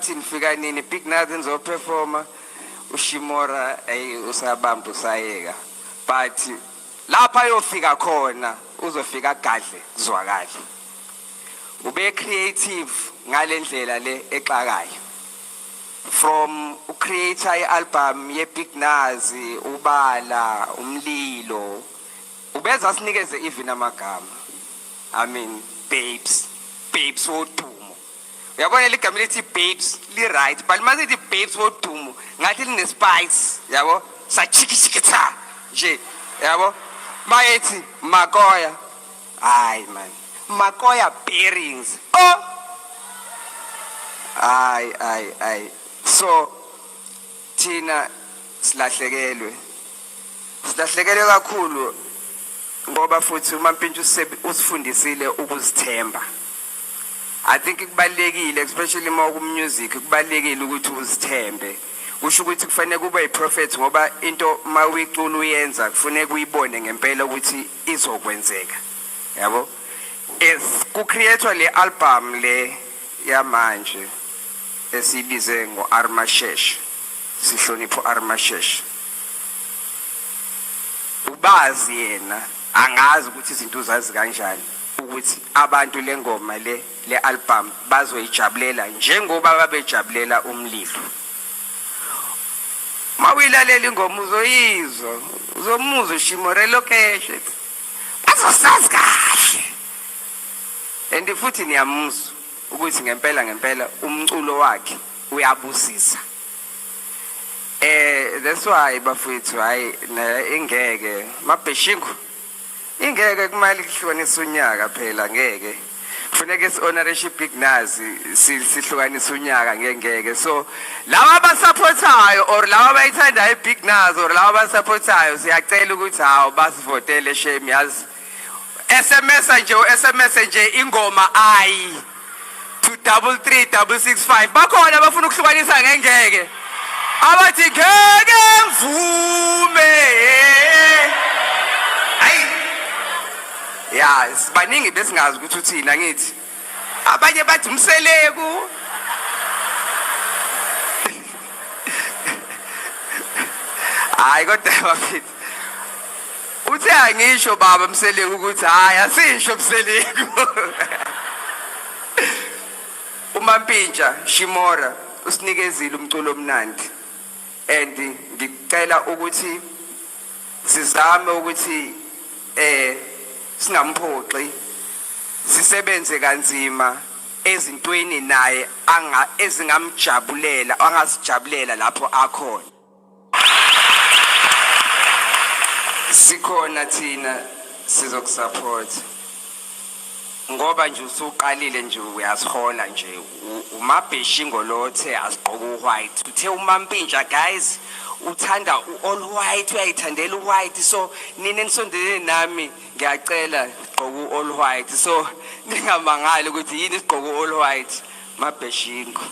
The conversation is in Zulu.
ukuthi nifika nini big nazi nizoperforma ushimora usabamba usayeka but lapha yofika khona uzofika gadle kuzwakala ube creative ngalendlela le exakayo from ucreate i-album ye-big nazi ubala umlilo ubeza sinikeze even amagama I mean babes wodumo uyabona ligama lithi babes li right but manje lithi babes wodumo ngathi line spice yabo sachikishikitha nje yabo mayethi makoya hayi man makoya bearings oh ay so thina silahlekelwe kakhulu ngoba futhi umampitsha usifundisile ukuzithemba I think kubalekile especially uma music kubalekile ukuthi uzithembe usho ukuthi kufanele kube yiprophet ngoba into mawicula uyenza kufanele kuyibone ngempela ukuthi izokwenzeka yabo ku create le album le yamanje esibize ngoArmashesh sihlonipho Armashesh ubazi yena angazi ukuthi izinto uzazi kanjani ukuthi abantu lengoma le album bazoyijabulela njengoba babejabulela umlilo mawilalela ingoma uzoyizwa uzomuzwa ushimore location bazosazi kahle and futhi niyamuzwa ukuthi ngempela umculo wakhe uyabusisa that's why bafethu hayi ingeke mabheshingo ingeke kumali kuhlukanisa unyaka phela ngeke kufuneka honorship big nazi sihlukanisa unyaka ngeke so laba abasupportayo or laba abayithanda ibig nazi or laba abasupportayo siyacela ukuthi hawo basivotele shame yazi SMS nje ingoma ayi 233665 bakhona bafuna ukuhlukanisa ngeke abathi ngeke mvume hayi yes baningi besingazi ukuthi uthina ngithi abanye bathi umseleku hayi kodwa bafethu uthe angisho baba umseleku ukuthi hayi asisho umseleku umampitsha shimora usinikezile umculo omnandi and ngicela ukuthi sizame ukuthi singamphoxi sisebenze kanzima ezintweni naye ezingamjabulela angasijabulela lapho akhona sikhona thina sizokusupport ngoba nje usuqalile nje uyasihola nje umabheshingo lo the asiqoka uwhite uthe umampitsha guys uthanda all white uyayithandela white so nini enisondelene nami ngiyacela gqoka all white so ningamangali ukuthi yini sigqoka all white mabheshingo